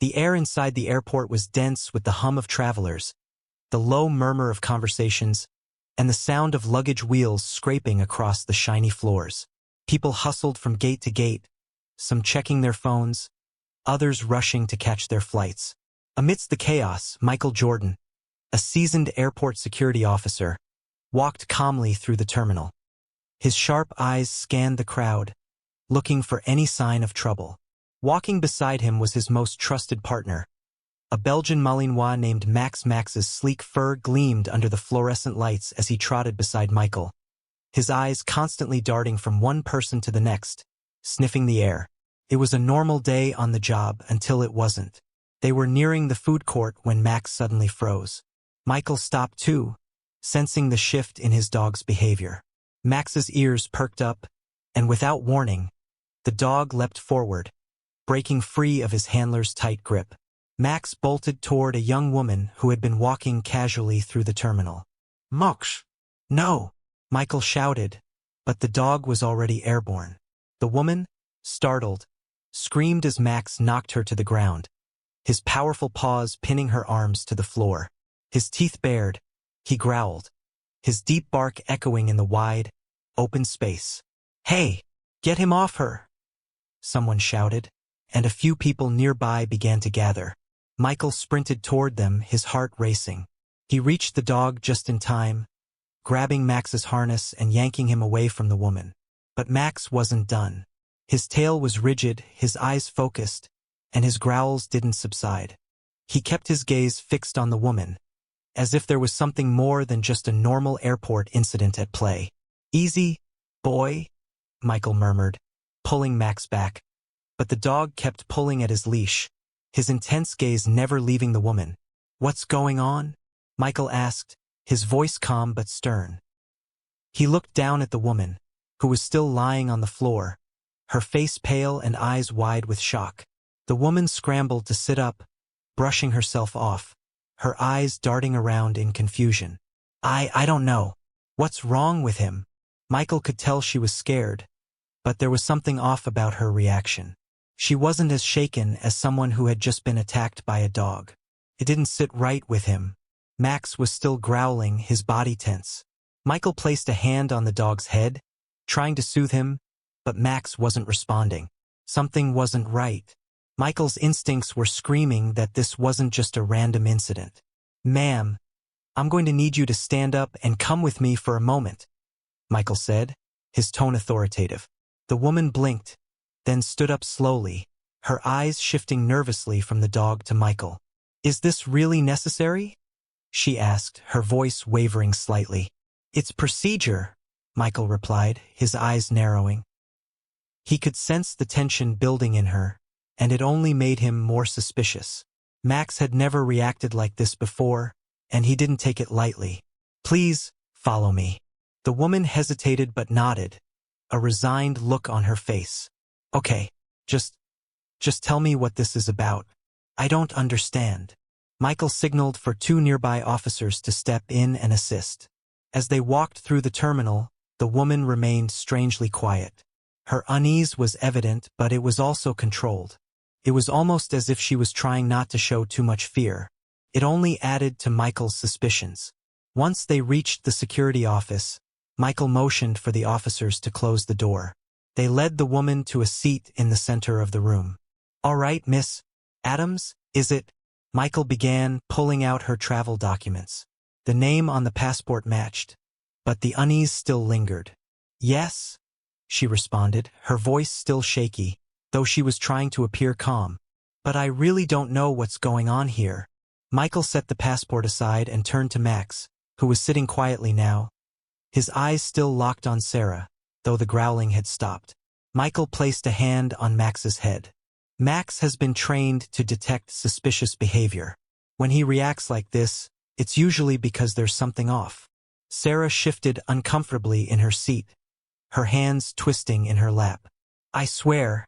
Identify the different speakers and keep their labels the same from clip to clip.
Speaker 1: The air inside the airport was dense with the hum of travelers, the low murmur of conversations, and the sound of luggage wheels scraping across the shiny floors. People hustled from gate to gate, some checking their phones, others rushing to catch their flights. Amidst the chaos, Michael Jordan, a seasoned airport security officer, walked calmly through the terminal. His sharp eyes scanned the crowd, looking for any sign of trouble. Walking beside him was his most trusted partner, a Belgian Malinois named Max. Max's sleek fur gleamed under the fluorescent lights as he trotted beside Michael, his eyes constantly darting from one person to the next, sniffing the air. It was a normal day on the job until it wasn't. They were nearing the food court when Max suddenly froze. Michael stopped too, sensing the shift in his dog's behavior. Max's ears perked up, and without warning, the dog leapt forward, breaking free of his handler's tight grip. Max bolted toward a young woman who had been walking casually through the terminal. "Mox! No!" Michael shouted, but the dog was already airborne. The woman, startled, screamed as Max knocked her to the ground, his powerful paws pinning her arms to the floor. His teeth bared, he growled, his deep bark echoing in the wide, open space. "Hey, get him off her!" someone shouted, and a few people nearby began to gather. Michael sprinted toward them, his heart racing. He reached the dog just in time, grabbing Max's harness and yanking him away from the woman. But Max wasn't done. His tail was rigid, his eyes focused, and his growls didn't subside. He kept his gaze fixed on the woman, as if there was something more than just a normal airport incident at play. "Easy, boy," Michael murmured, pulling Max back. But the dog kept pulling at his leash, his intense gaze never leaving the woman. "What's going on?" Michael asked, his voice calm but stern. He looked down at the woman, who was still lying on the floor, her face pale and eyes wide with shock. The woman scrambled to sit up, brushing herself off, her eyes darting around in confusion. I don't know. What's wrong with him?" Michael could tell she was scared, but there was something off about her reaction. She wasn't as shaken as someone who had just been attacked by a dog. It didn't sit right with him. Max was still growling, his body tense. Michael placed a hand on the dog's head, trying to soothe him, but Max wasn't responding. Something wasn't right. Michael's instincts were screaming that this wasn't just a random incident. "Ma'am, I'm going to need you to stand up and come with me for a moment," Michael said, his tone authoritative. The woman blinked, then stood up slowly, her eyes shifting nervously from the dog to Michael. "Is this really necessary?" she asked, her voice wavering slightly. "It's procedure," Michael replied, his eyes narrowing. He could sense the tension building in her, and it only made him more suspicious. Max had never reacted like this before, and he didn't take it lightly. "Please, follow me." The woman hesitated but nodded, a resigned look on her face. "Okay, just tell me what this is about. I don't understand." Michael signaled for two nearby officers to step in and assist. As they walked through the terminal, the woman remained strangely quiet. Her unease was evident, but it was also controlled. It was almost as if she was trying not to show too much fear. It only added to Michael's suspicions. Once they reached the security office, Michael motioned for the officers to close the door. They led the woman to a seat in the center of the room. "All right, Miss Adams, is it?" Michael began, pulling out her travel documents. The name on the passport matched, but the unease still lingered. "Yes," she responded, her voice still shaky, though she was trying to appear calm. "But I really don't know what's going on here." Michael set the passport aside and turned to Max, who was sitting quietly now, his eyes still locked on Sarah, though the growling had stopped. Michael placed a hand on Max's head. Max has been trained to detect suspicious behavior. When he reacts like this, it's usually because there's something off. Sarah shifted uncomfortably in her seat, her hands twisting in her lap. "I swear,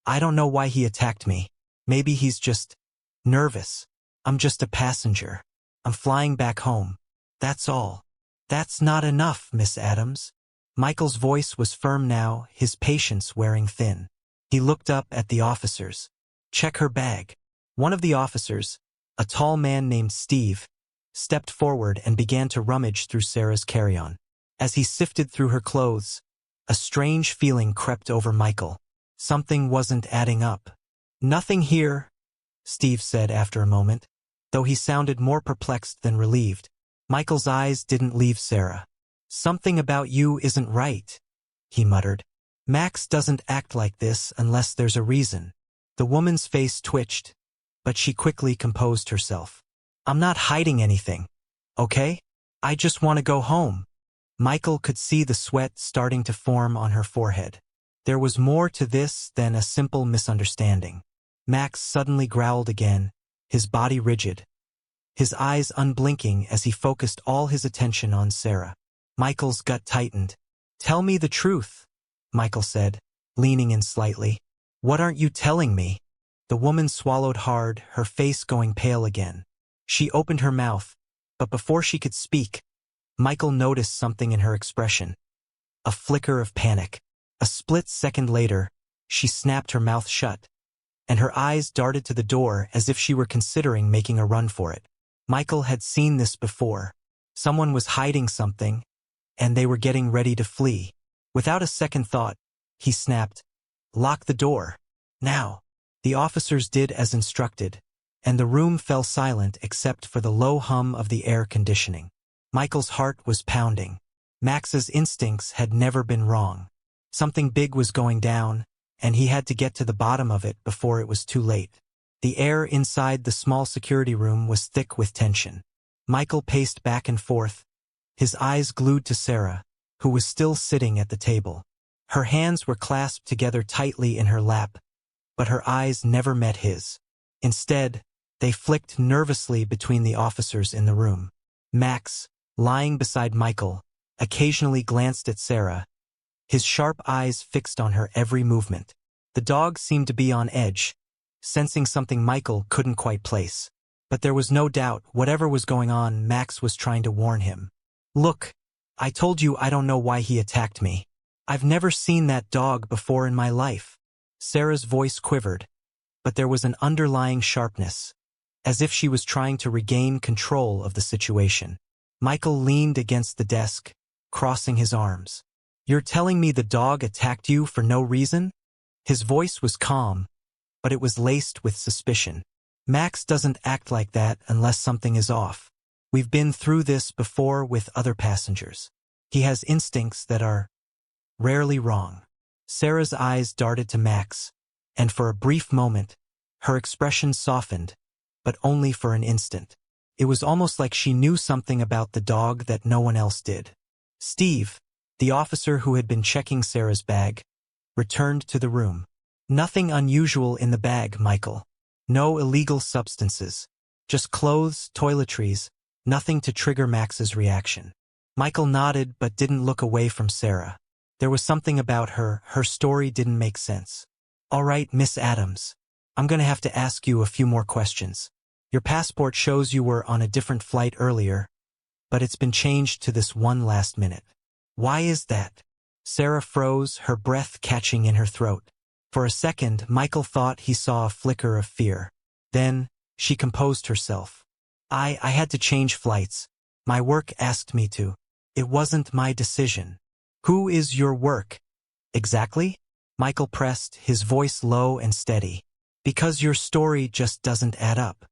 Speaker 1: I don't know why he attacked me. Maybe he's just nervous. I'm just a passenger. I'm flying back home. That's all." "That's not enough, Miss Adams." Michael's voice was firm now, his patience wearing thin. He looked up at the officers. "Check her bag." One of the officers, a tall man named Steve, stepped forward and began to rummage through Sarah's carry-on. As he sifted through her clothes, a strange feeling crept over Michael. Something wasn't adding up. "Nothing here," Steve said after a moment, though he sounded more perplexed than relieved. Michael's eyes didn't leave Sarah. "Something about you isn't right," he muttered. "Max doesn't act like this unless there's a reason." The woman's face twitched, but she quickly composed herself. "I'm not hiding anything, okay? I just want to go home." Michael could see the sweat starting to form on her forehead. There was more to this than a simple misunderstanding. Max suddenly growled again, his body rigid, his eyes unblinking as he focused all his attention on Sarah. Michael's gut tightened. "Tell me the truth," Michael said, leaning in slightly. "What aren't you telling me?" The woman swallowed hard, her face going pale again. She opened her mouth, but before she could speak, Michael noticed something in her expression. A flicker of panic. A split second later, she snapped her mouth shut, and her eyes darted to the door as if she were considering making a run for it. Michael had seen this before. Someone was hiding something, and they were getting ready to flee. Without a second thought, he snapped, "Lock the door. Now." The officers did as instructed, and the room fell silent except for the low hum of the air conditioning. Michael's heart was pounding. Max's instincts had never been wrong. Something big was going down, and he had to get to the bottom of it before it was too late. The air inside the small security room was thick with tension. Michael paced back and forth, his eyes glued to Sarah, who was still sitting at the table. Her hands were clasped together tightly in her lap, but her eyes never met his. Instead, they flicked nervously between the officers in the room. Max, lying beside Michael, occasionally glanced at Sarah, his sharp eyes fixed on her every movement. The dog seemed to be on edge, sensing something Michael couldn't quite place. But there was no doubt whatever was going on, Max was trying to warn him. "Look, I told you I don't know why he attacked me. I've never seen that dog before in my life." Sarah's voice quivered, but there was an underlying sharpness, as if she was trying to regain control of the situation. Michael leaned against the desk, crossing his arms. "You're telling me the dog attacked you for no reason?" His voice was calm, but it was laced with suspicion. "Max doesn't act like that unless something is off. We've been through this before with other passengers. He has instincts that are rarely wrong." Sarah's eyes darted to Max, and for a brief moment, her expression softened, but only for an instant. It was almost like she knew something about the dog that no one else did. Steve, the officer who had been checking Sarah's bag, returned to the room. "Nothing unusual in the bag, Michael. No illegal substances. Just clothes, toiletries, nothing to trigger Max's reaction." Michael nodded but didn't look away from Sarah. There was something about her story didn't make sense. "All right, Miss Adams. I'm going to have to ask you a few more questions. Your passport shows you were on a different flight earlier, but it's been changed to this one last minute. Why is that?" Sarah froze, her breath catching in her throat. For a second, Michael thought he saw a flicker of fear. Then, she composed herself. I had to change flights. My work asked me to. It wasn't my decision." "Who is your work?" "Exactly?" Michael pressed, his voice low and steady. "Because your story just doesn't add up."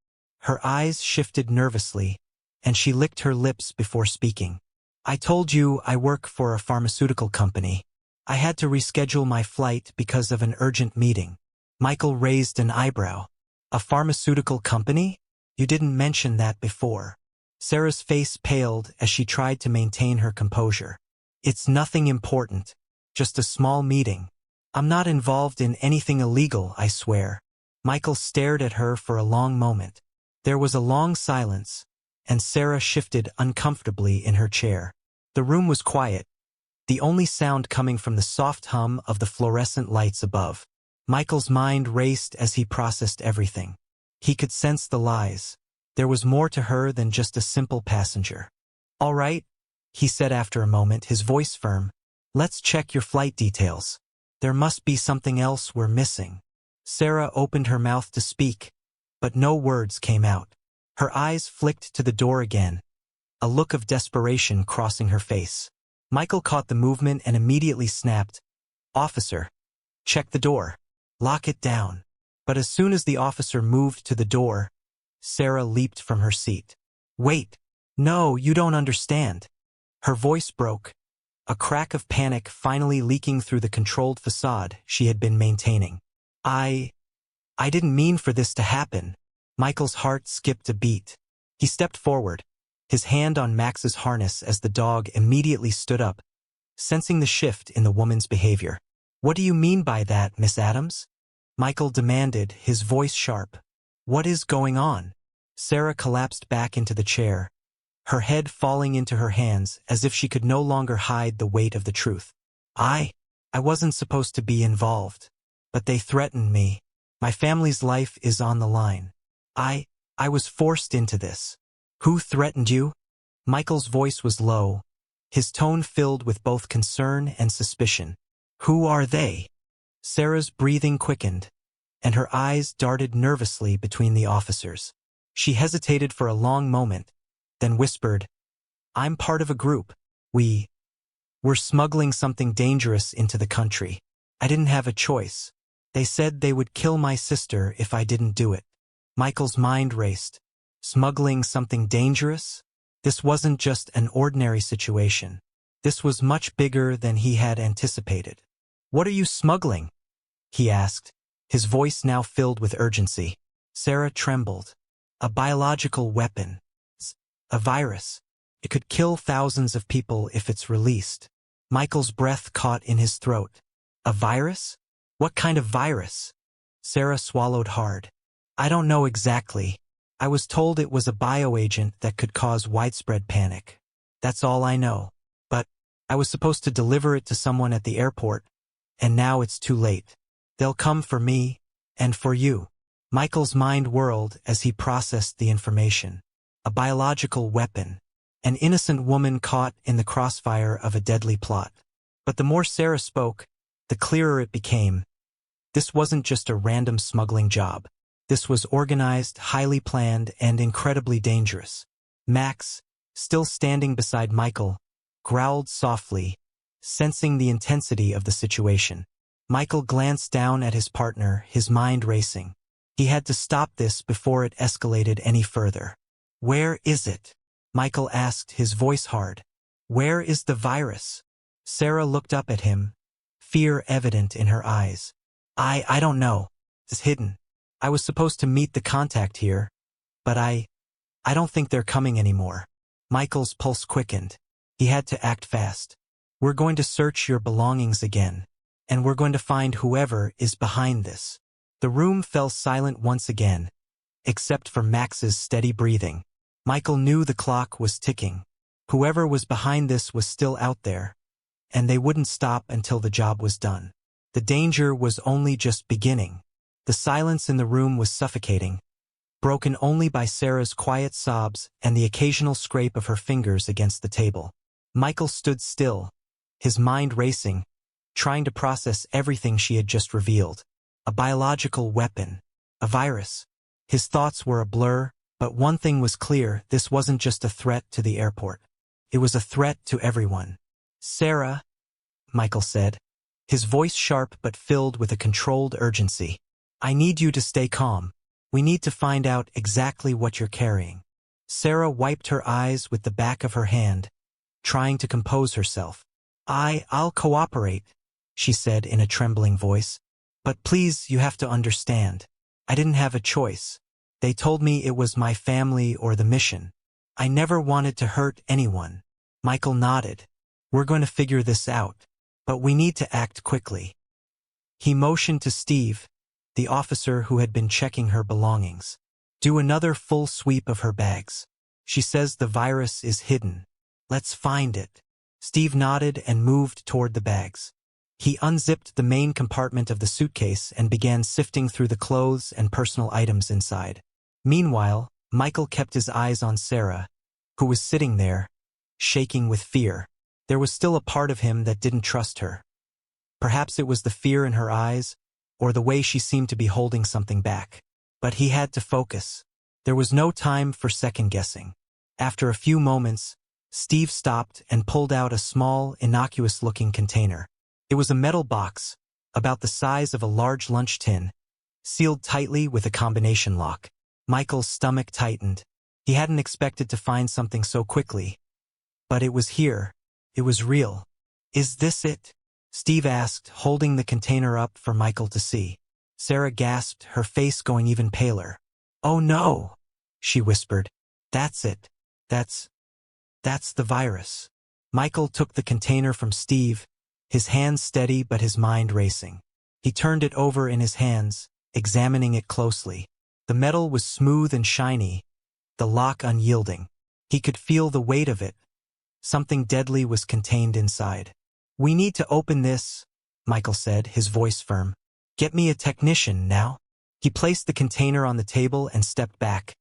Speaker 1: Her eyes shifted nervously, and she licked her lips before speaking. "I told you I work for a pharmaceutical company. I had to reschedule my flight because of an urgent meeting." Michael raised an eyebrow. "A pharmaceutical company? You didn't mention that before." Sarah's face paled as she tried to maintain her composure. "It's nothing important. Just a small meeting. I'm not involved in anything illegal, I swear." Michael stared at her for a long moment. There was a long silence, and Sarah shifted uncomfortably in her chair. The room was quiet, the only sound coming from the soft hum of the fluorescent lights above. Michael's mind raced as he processed everything. He could sense the lies. There was more to her than just a simple passenger. "All right," he said after a moment, his voice firm. "Let's check your flight details. There must be something else we're missing." Sarah opened her mouth to speak, but no words came out. Her eyes flicked to the door again, a look of desperation crossing her face. Michael caught the movement and immediately snapped, "Officer, check the door. Lock it down." But as soon as the officer moved to the door, Sarah leaped from her seat. "Wait. No, you don't understand." Her voice broke, a crack of panic finally leaking through the controlled facade she had been maintaining. I didn't mean for this to happen." Michael's heart skipped a beat. He stepped forward, his hand on Max's harness as the dog immediately stood up, sensing the shift in the woman's behavior. "What do you mean by that, Miss Adams?" Michael demanded, his voice sharp. "What is going on?" Sarah collapsed back into the chair, her head falling into her hands as if she could no longer hide the weight of the truth. I wasn't supposed to be involved, but they threatened me. My family's life is on the line. I was forced into this." "Who threatened you?" Michael's voice was low, his tone filled with both concern and suspicion. "Who are they?" Sarah's breathing quickened, and her eyes darted nervously between the officers. She hesitated for a long moment, then whispered, "I'm part of a group. We're smuggling something dangerous into the country. I didn't have a choice. They said they would kill my sister if I didn't do it." Michael's mind raced. Smuggling something dangerous? This wasn't just an ordinary situation. This was much bigger than he had anticipated. "What are you smuggling?" he asked, his voice now filled with urgency. Sarah trembled. "A biological weapon. A virus. It could kill thousands of people if it's released." Michael's breath caught in his throat. "A virus? What kind of virus?" Sarah swallowed hard. "I don't know exactly. I was told it was a bioagent that could cause widespread panic. That's all I know. But I was supposed to deliver it to someone at the airport, and now it's too late. They'll come for me, and for you." Michael's mind whirled as he processed the information. A biological weapon. An innocent woman caught in the crossfire of a deadly plot. But the more Sarah spoke, the clearer it became. This wasn't just a random smuggling job. This was organized, highly planned, and incredibly dangerous. Max, still standing beside Michael, growled softly, sensing the intensity of the situation. Michael glanced down at his partner, his mind racing. He had to stop this before it escalated any further. "Where is it?" Michael asked, his voice hard. "Where is the virus?" Sarah looked up at him, fear evident in her eyes. I don't know. It's hidden. I was supposed to meet the contact here, but I don't think they're coming anymore." Michael's pulse quickened. He had to act fast. "We're going to search your belongings again, and we're going to find whoever is behind this." The room fell silent once again, except for Max's steady breathing. Michael knew the clock was ticking. Whoever was behind this was still out there, and they wouldn't stop until the job was done. The danger was only just beginning. The silence in the room was suffocating, broken only by Sarah's quiet sobs and the occasional scrape of her fingers against the table. Michael stood still, his mind racing, trying to process everything she had just revealed. A biological weapon. A virus. His thoughts were a blur, but one thing was clear: this wasn't just a threat to the airport. It was a threat to everyone. "Sarah," Michael said, his voice sharp but filled with a controlled urgency. "I need you to stay calm. We need to find out exactly what you're carrying." Sarah wiped her eyes with the back of her hand, trying to compose herself. I'll cooperate," she said in a trembling voice. "But please, you have to understand. I didn't have a choice. They told me it was my family or the mission. I never wanted to hurt anyone." Michael nodded. "We're going to figure this out, but we need to act quickly." He motioned to Steve, the officer who had been checking her belongings. "Do another full sweep of her bags. She says the virus is hidden. Let's find it." Steve nodded and moved toward the bags. He unzipped the main compartment of the suitcase and began sifting through the clothes and personal items inside. Meanwhile, Michael kept his eyes on Sarah, who was sitting there, shaking with fear. There was still a part of him that didn't trust her. Perhaps it was the fear in her eyes, or the way she seemed to be holding something back. but he had to focus. There was no time for second-guessing. After a few moments, Steve stopped and pulled out a small, innocuous-looking container. It was a metal box, about the size of a large lunch tin, sealed tightly with a combination lock. Michael's stomach tightened. He hadn't expected to find something so quickly. But it was here. It was real. "Is this it?" Steve asked, holding the container up for Michael to see. Sarah gasped, her face going even paler. "Oh no," she whispered. "That's it. That's the virus." Michael took the container from Steve, his hands steady but his mind racing. He turned it over in his hands, examining it closely. The metal was smooth and shiny, the lock unyielding. He could feel the weight of it. Something deadly was contained inside. "We need to open this," Michael said, his voice firm. "Get me a technician now." He placed the container on the table and stepped back,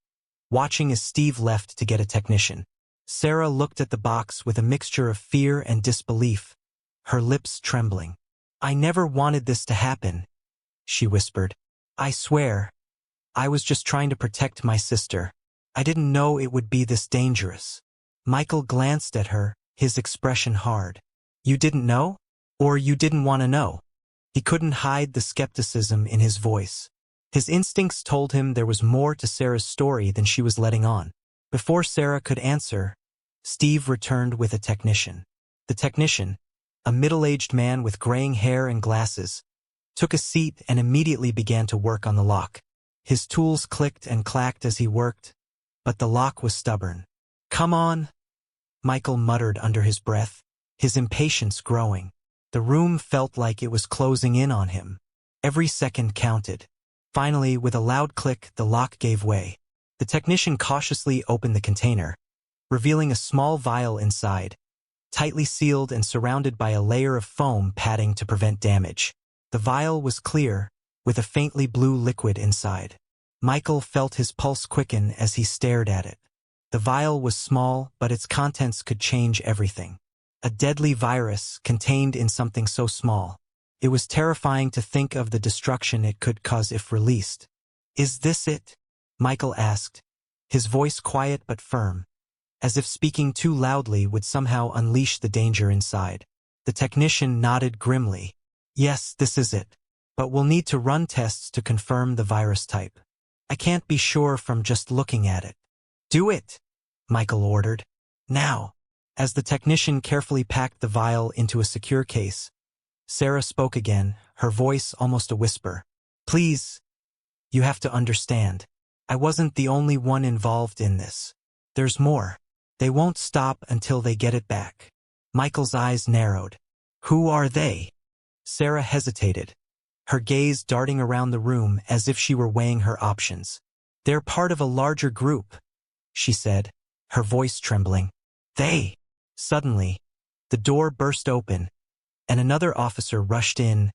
Speaker 1: watching as Steve left to get a technician. Sarah looked at the box with a mixture of fear and disbelief, her lips trembling. "I never wanted this to happen," she whispered. "I swear, I was just trying to protect my sister. I didn't know it would be this dangerous." Michael glanced at her, his expression hard. "You didn't know? Or you didn't want to know?" He couldn't hide the skepticism in his voice. His instincts told him there was more to Sarah's story than she was letting on. Before Sarah could answer, Steve returned with a technician. The technician, a middle-aged man with graying hair and glasses, took a seat and immediately began to work on the lock. His tools clicked and clacked as he worked, but the lock was stubborn. "Come on," Michael muttered under his breath, his impatience growing. The room felt like it was closing in on him. Every second counted. Finally, with a loud click, the lock gave way. The technician cautiously opened the container, revealing a small vial inside, tightly sealed and surrounded by a layer of foam padding to prevent damage. The vial was clear, with a faintly blue liquid inside. Michael felt his pulse quicken as he stared at it. The vial was small, but its contents could change everything. A deadly virus contained in something so small. It was terrifying to think of the destruction it could cause if released. "Is this it?" Michael asked, his voice quiet but firm, as if speaking too loudly would somehow unleash the danger inside. The technician nodded grimly. "Yes, this is it. But we'll need to run tests to confirm the virus type. I can't be sure from just looking at it." "Do it," Michael ordered. "Now." As the technician carefully packed the vial into a secure case, Sarah spoke again, her voice almost a whisper. "Please, you have to understand. I wasn't the only one involved in this. There's more. They won't stop until they get it back." Michael's eyes narrowed. "Who are they?" Sarah hesitated, her gaze darting around the room as if she were weighing her options. "They're part of a larger group," she said, her voice trembling. "They." Suddenly, the door burst open, and another officer rushed in,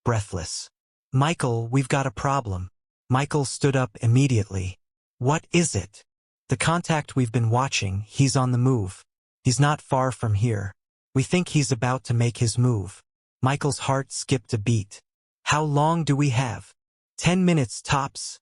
Speaker 1: breathless. "Michael, we've got a problem." Michael stood up immediately. "What is it?" "The contact we've been watching, he's on the move. He's not far from here. We think he's about to make his move." Michael's heart skipped a beat. "How long do we have?" 10 minutes tops,"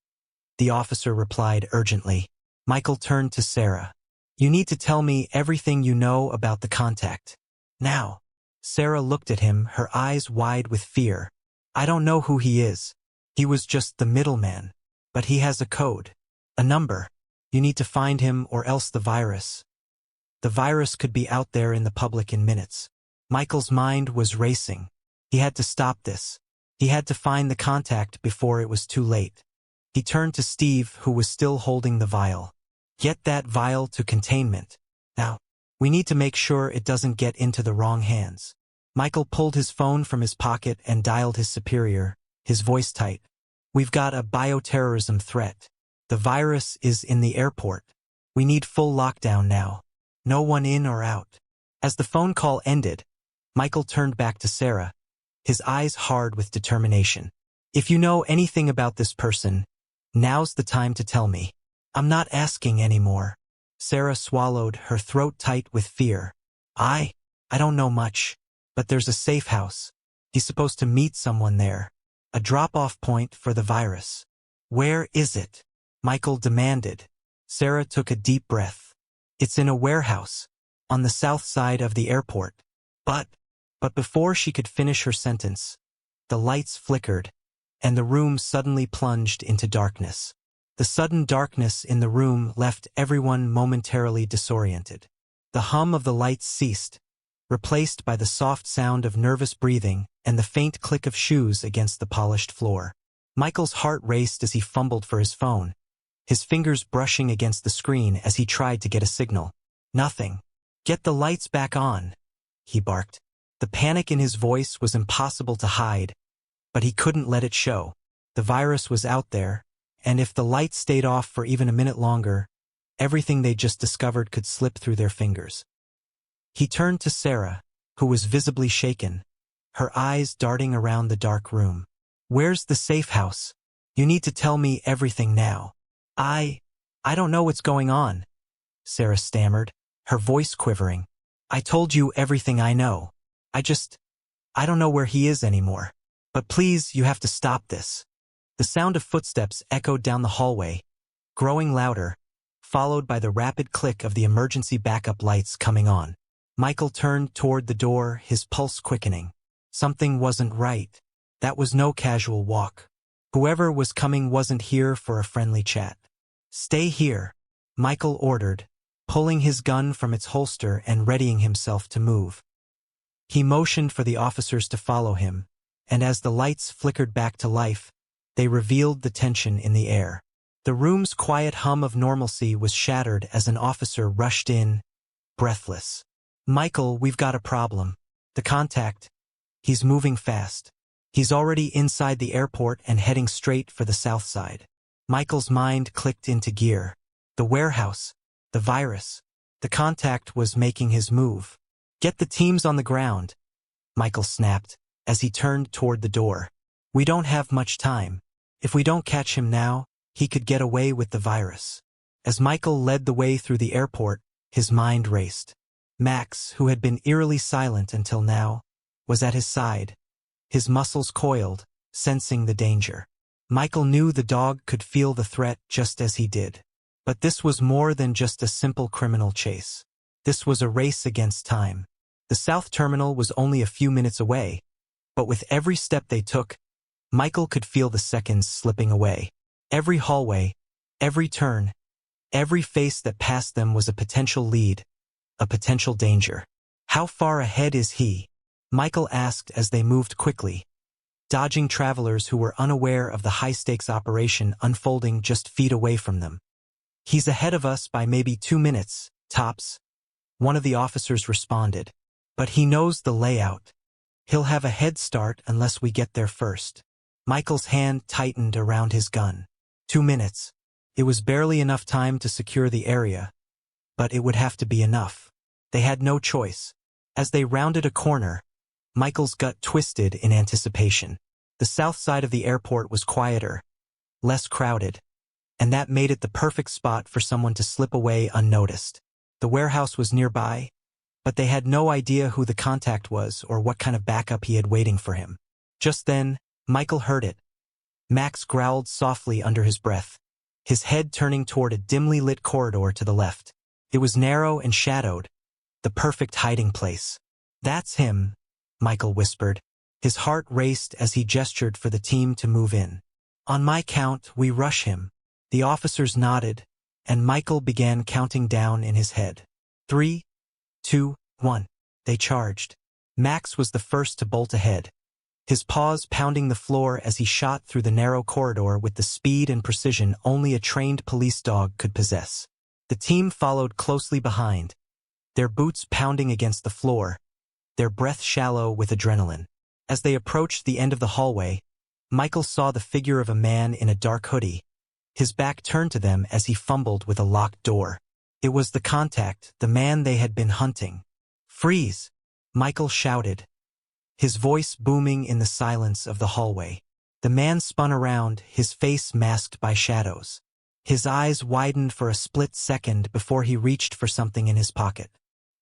Speaker 1: the officer replied urgently. Michael turned to Sarah. "You need to tell me everything you know about the contact. Now." Sarah looked at him, her eyes wide with fear. "I don't know who he is. He was just the middleman. But he has a code. A number. You need to find him or else the virus. The virus could be out there in the public in minutes." Michael's mind was racing. He had to stop this. He had to find the contact before it was too late. He turned to Steve, who was still holding the vial. "Get that vial to containment. Now, we need to make sure it doesn't get into the wrong hands." Michael pulled his phone from his pocket and dialed his superior, his voice tight. "We've got a bioterrorism threat. The virus is in the airport. We need full lockdown now. No one in or out." As the phone call ended, Michael turned back to Sarah, his eyes hard with determination. "If you know anything about this person, now's the time to tell me. I'm not asking anymore." Sarah swallowed, her throat tight with fear. I don't know much, but there's a safe house. He's supposed to meet someone there. A drop-off point for the virus. Where is it? Michael demanded. Sarah took a deep breath. It's in a warehouse, on the south side of the airport. But before she could finish her sentence, the lights flickered, and the room suddenly plunged into darkness. The sudden darkness in the room left everyone momentarily disoriented. The hum of the lights ceased, replaced by the soft sound of nervous breathing and the faint click of shoes against the polished floor. Michael's heart raced as he fumbled for his phone, his fingers brushing against the screen as he tried to get a signal. Nothing. Get the lights back on, he barked. The panic in his voice was impossible to hide, but he couldn't let it show. The virus was out there, and if the lights stayed off for even a minute longer, everything they just discovered could slip through their fingers. He turned to Sarah, who was visibly shaken, her eyes darting around the dark room. Where's the safe house? You need to tell me everything now. I don't know what's going on, Sarah stammered, her voice quivering. I told you everything I know. I don't know where he is anymore. But please, you have to stop this. The sound of footsteps echoed down the hallway, growing louder, followed by the rapid click of the emergency backup lights coming on. Michael turned toward the door, his pulse quickening. Something wasn't right. That was no casual walk. Whoever was coming wasn't here for a friendly chat. Stay here, Michael ordered, pulling his gun from its holster and readying himself to move. He motioned for the officers to follow him, and as the lights flickered back to life, they revealed the tension in the air. The room's quiet hum of normalcy was shattered as an officer rushed in, breathless. Michael, we've got a problem. The contact. He's moving fast. He's already inside the airport and heading straight for the south side. Michael's mind clicked into gear. The warehouse. The virus. The contact was making his move. Get the teams on the ground, Michael snapped, as he turned toward the door. We don't have much time. If we don't catch him now, he could get away with the virus. As Michael led the way through the airport, his mind raced. Max, who had been eerily silent until now, was at his side, his muscles coiled, sensing the danger. Michael knew the dog could feel the threat just as he did. But this was more than just a simple criminal chase. This was a race against time. The South Terminal was only a few minutes away, but with every step they took, Michael could feel the seconds slipping away. Every hallway, every turn, every face that passed them was a potential lead, a potential danger. How far ahead is he? Michael asked as they moved quickly, dodging travelers who were unaware of the high-stakes operation unfolding just feet away from them. He's ahead of us by maybe 2 minutes, tops, one of the officers responded. But he knows the layout. He'll have a head start unless we get there first. Michael's hand tightened around his gun. 2 minutes. It was barely enough time to secure the area, but it would have to be enough. They had no choice. As they rounded a corner, Michael's gut twisted in anticipation. The south side of the airport was quieter, less crowded, and that made it the perfect spot for someone to slip away unnoticed. The warehouse was nearby, but they had no idea who the contact was or what kind of backup he had waiting for him. Just then, Michael heard it. Max growled softly under his breath, his head turning toward a dimly lit corridor to the left. It was narrow and shadowed, the perfect hiding place. That's him, Michael whispered. His heart raced as he gestured for the team to move in. On my count, we rush him. The officers nodded, and Michael began counting down in his head. 3, 2, 1. They charged. Max was the first to bolt ahead, his paws pounding the floor as he shot through the narrow corridor with the speed and precision only a trained police dog could possess. The team followed closely behind, their boots pounding against the floor, their breath shallow with adrenaline. As they approached the end of the hallway, Michael saw the figure of a man in a dark hoodie, his back turned to them as he fumbled with a locked door. It was the contact, the man they had been hunting. Freeze! Michael shouted, his voice booming in the silence of the hallway. The man spun around, his face masked by shadows. His eyes widened for a split second before he reached for something in his pocket.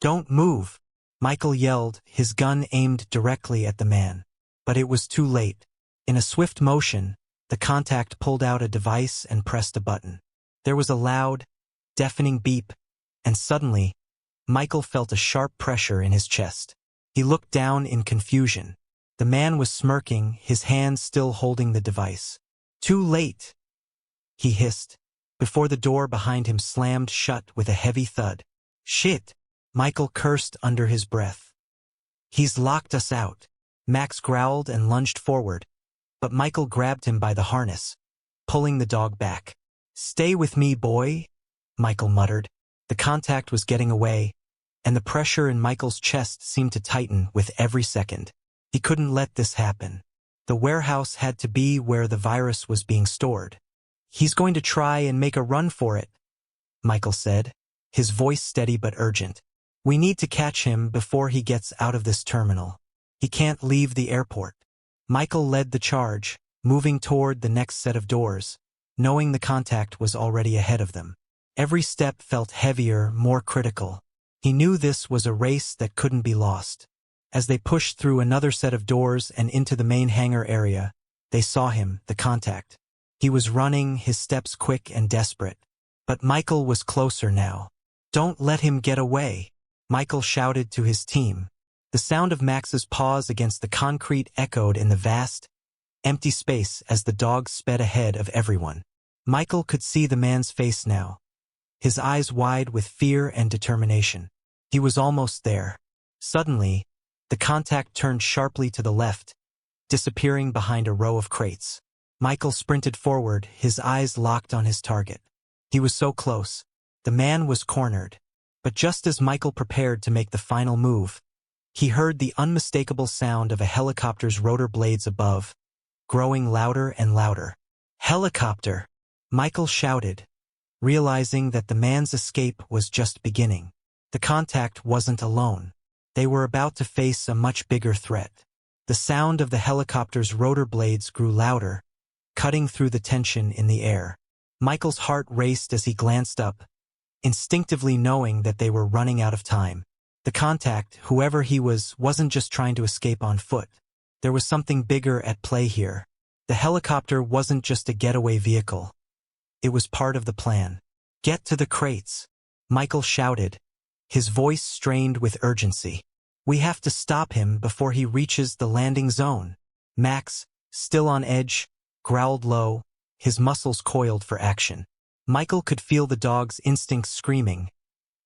Speaker 1: Don't move! Michael yelled, his gun aimed directly at the man. But it was too late. In a swift motion, The contact pulled out a device and pressed a button. There was a loud, deafening beep, and suddenly, Michael felt a sharp pressure in his chest. He looked down in confusion. The man was smirking, his hand still holding the device. "Too late," he hissed, before the door behind him slammed shut with a heavy thud. "Shit," Michael cursed under his breath. "He's locked us out." Max growled and lunged forward, but Michael grabbed him by the harness, pulling the dog back. "Stay with me, boy," Michael muttered. The contact was getting away, and the pressure in Michael's chest seemed to tighten with every second. He couldn't let this happen. The warehouse had to be where the virus was being stored. "He's going to try and make a run for it," Michael said, his voice steady but urgent. "We need to catch him before he gets out of this terminal. He can't leave the airport." Michael led the charge, moving toward the next set of doors, knowing the contact was already ahead of them. Every step felt heavier, more critical. He knew this was a race that couldn't be lost. As they pushed through another set of doors and into the main hangar area, they saw him, the contact. He was running, his steps quick and desperate. But Michael was closer now. "Don't let him get away," Michael shouted to his team. The sound of Max's paws against the concrete echoed in the vast, empty space as the dog sped ahead of everyone. Michael could see the man's face now, his eyes wide with fear and determination. He was almost there. Suddenly, the contact turned sharply to the left, disappearing behind a row of crates. Michael sprinted forward, his eyes locked on his target. He was so close. The man was cornered. But just as Michael prepared to make the final move, he heard the unmistakable sound of a helicopter's rotor blades above, growing louder and louder. "Helicopter!" Michael shouted, realizing that the man's escape was just beginning. The contact wasn't alone. They were about to face a much bigger threat. The sound of the helicopter's rotor blades grew louder, cutting through the tension in the air. Michael's heart raced as he glanced up, instinctively knowing that they were running out of time. The contact, whoever he was, wasn't just trying to escape on foot. There was something bigger at play here. The helicopter wasn't just a getaway vehicle. It was part of the plan. "Get to the crates," Michael shouted, his voice strained with urgency. "We have to stop him before he reaches the landing zone." Max, still on edge, growled low, his muscles coiled for action. Michael could feel the dog's instincts screaming,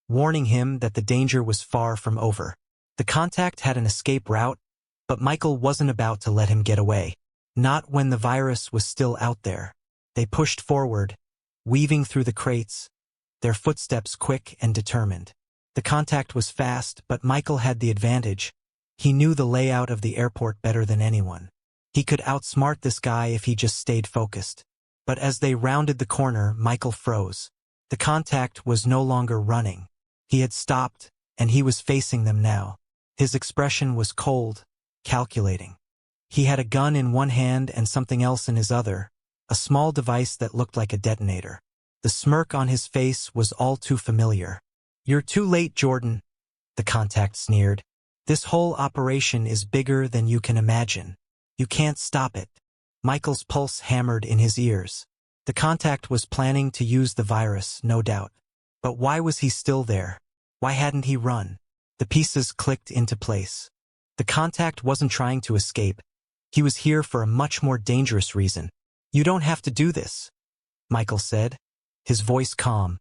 Speaker 1: warning him that the danger was far from over. The contact had an escape route, but Michael wasn't about to let him get away. Not when the virus was still out there. They pushed forward, weaving through the crates, their footsteps quick and determined. The contact was fast, but Michael had the advantage. He knew the layout of the airport better than anyone. He could outsmart this guy if he just stayed focused. But as they rounded the corner, Michael froze. The contact was no longer running. He had stopped, and he was facing them now. His expression was cold, calculating. He had a gun in one hand and something else in his other, a small device that looked like a detonator. The smirk on his face was all too familiar. "You're too late, Jordan," the contact sneered. "This whole operation is bigger than you can imagine. You can't stop it." Michael's pulse hammered in his ears. The contact was planning to use the virus, no doubt. But why was he still there? Why hadn't he run? The pieces clicked into place. The contact wasn't trying to escape. He was here for a much more dangerous reason. "You don't have to do this," Michael said, his voice calm,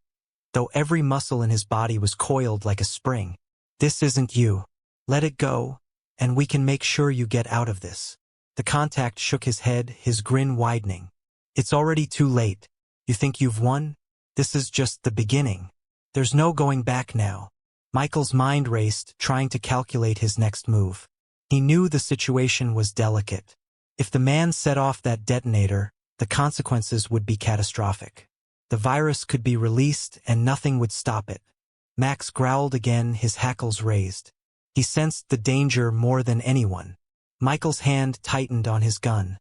Speaker 1: though every muscle in his body was coiled like a spring. "This isn't you. Let it go, and we can make sure you get out of this." The contact shook his head, his grin widening. "It's already too late. You think you've won? This is just the beginning. There's no going back now." Michael's mind raced, trying to calculate his next move. He knew the situation was delicate. If the man set off that detonator, the consequences would be catastrophic. The virus could be released and nothing would stop it. Max growled again, his hackles raised. He sensed the danger more than anyone. Michael's hand tightened on his gun,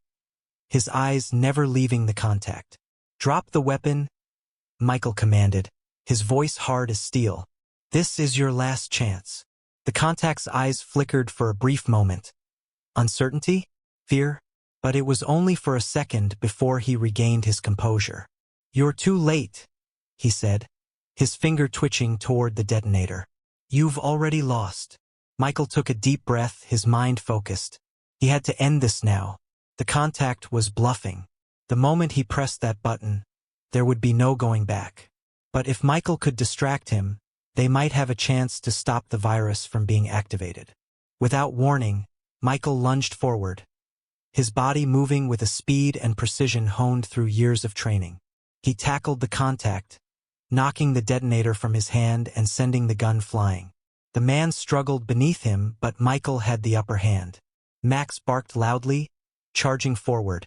Speaker 1: his eyes never leaving the contact. "Drop the weapon," Michael commanded, his voice hard as steel. "This is your last chance." The contact's eyes flickered for a brief moment. Uncertainty? Fear? but it was only for a second before he regained his composure. "You're too late," he said, his finger twitching toward the detonator. "You've already lost." Michael took a deep breath, his mind focused. He had to end this now. The contact was bluffing. The moment he pressed that button, there would be no going back. But if Michael could distract him, they might have a chance to stop the virus from being activated. Without warning, Michael lunged forward, his body moving with a speed and precision honed through years of training. He tackled the contact, knocking the detonator from his hand and sending the gun flying. The man struggled beneath him, but Michael had the upper hand. Max barked loudly, charging forward,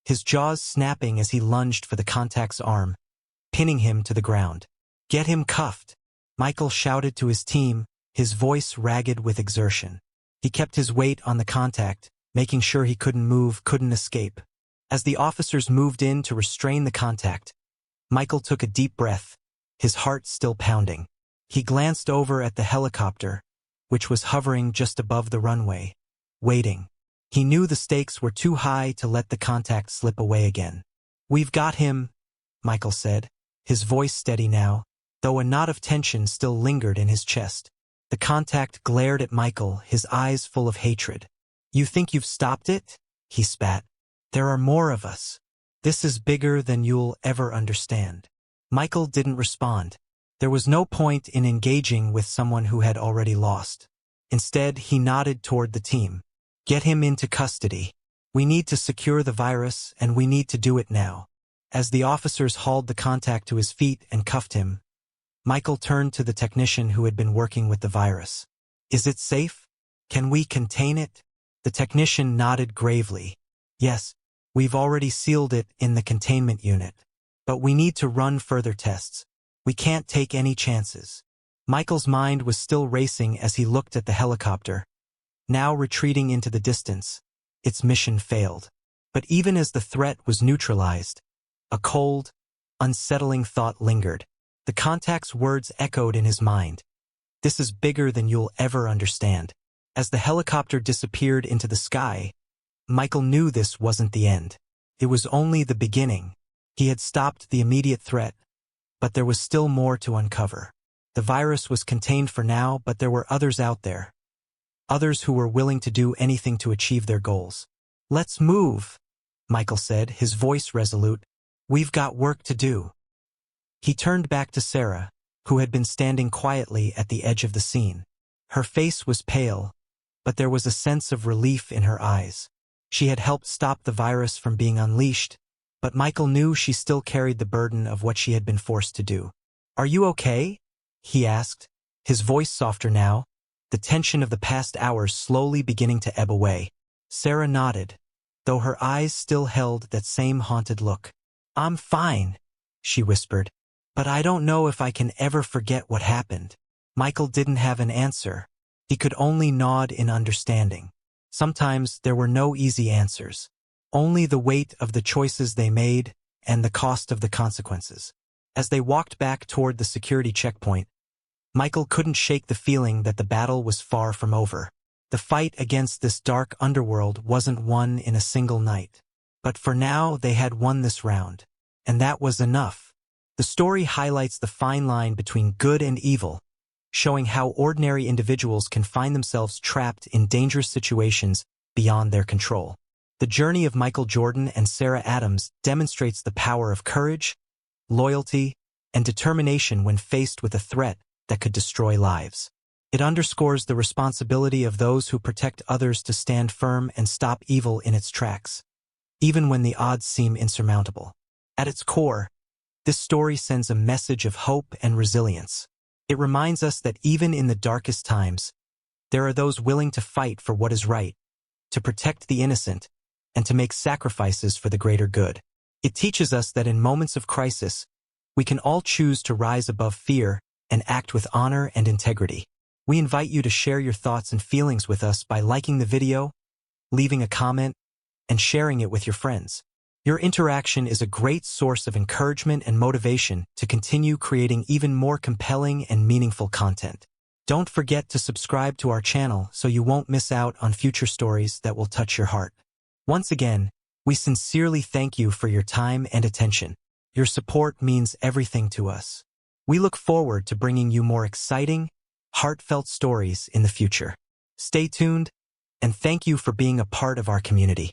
Speaker 1: his jaws snapping as he lunged for the contact's arm, pinning him to the ground. "Get him cuffed," Michael shouted to his team, his voice ragged with exertion. He kept his weight on the contact, making sure he couldn't move, couldn't escape. As the officers moved in to restrain the contact, Michael took a deep breath, his heart still pounding. He glanced over at the helicopter, which was hovering just above the runway, waiting. He knew the stakes were too high to let the contact slip away again. "We've got him," Michael said, his voice steady now, though a knot of tension still lingered in his chest. The contact glared at Michael, his eyes full of hatred. "You think you've stopped it?" he spat. "There are more of us. This is bigger than you'll ever understand." Michael didn't respond. There was no point in engaging with someone who had already lost. Instead, he nodded toward the team. "Get him into custody. We need to secure the virus, and we need to do it now." As the officers hauled the contact to his feet and cuffed him, Michael turned to the technician who had been working with the virus. "Is it safe? Can we contain it?" The technician nodded gravely. "Yes, we've already sealed it in the containment unit. But we need to run further tests. We can't take any chances." Michael's mind was still racing as he looked at the helicopter, now retreating into the distance. Its mission failed. But even as the threat was neutralized, a cold, unsettling thought lingered. The contact's words echoed in his mind. "This is bigger than you'll ever understand." As the helicopter disappeared into the sky, Michael knew this wasn't the end. It was only the beginning. He had stopped the immediate threat, but there was still more to uncover. The virus was contained for now, but there were others out there. Others who were willing to do anything to achieve their goals. "Let's move," Michael said, his voice resolute. "We've got work to do." He turned back to Sarah, who had been standing quietly at the edge of the scene. Her face was pale, but there was a sense of relief in her eyes. She had helped stop the virus from being unleashed, but Michael knew she still carried the burden of what she had been forced to do. "Are you okay?" he asked, his voice softer now, the tension of the past hours slowly beginning to ebb away. Sarah nodded, though her eyes still held that same haunted look. "I'm fine," she whispered, "but I don't know if I can ever forget what happened." Michael didn't have an answer. He could only nod in understanding. Sometimes there were no easy answers, only the weight of the choices they made and the cost of the consequences. As they walked back toward the security checkpoint, Michael couldn't shake the feeling that the battle was far from over. The fight against this dark underworld wasn't won in a single night. But for now, they had won this round. And that was enough. The story highlights the fine line between good and evil, showing how ordinary individuals can find themselves trapped in dangerous situations beyond their control. The journey of Michael Jordan and Sarah Adams demonstrates the power of courage, loyalty, and determination when faced with a threat that could destroy lives. It underscores the responsibility of those who protect others to stand firm and stop evil in its tracks, even when the odds seem insurmountable. At its core, this story sends a message of hope and resilience. It reminds us that even in the darkest times, there are those willing to fight for what is right, to protect the innocent, and to make sacrifices for the greater good. It teaches us that in moments of crisis, we can all choose to rise above fear and act with honor and integrity. We invite you to share your thoughts and feelings with us by liking the video, leaving a comment, and sharing it with your friends. Your interaction is a great source of encouragement and motivation to continue creating even more compelling and meaningful content. Don't forget to subscribe to our channel so you won't miss out on future stories that will touch your heart. Once again, we sincerely thank you for your time and attention. Your support means everything to us. We look forward to bringing you more exciting, heartfelt stories in the future. Stay tuned, and thank you for being a part of our community.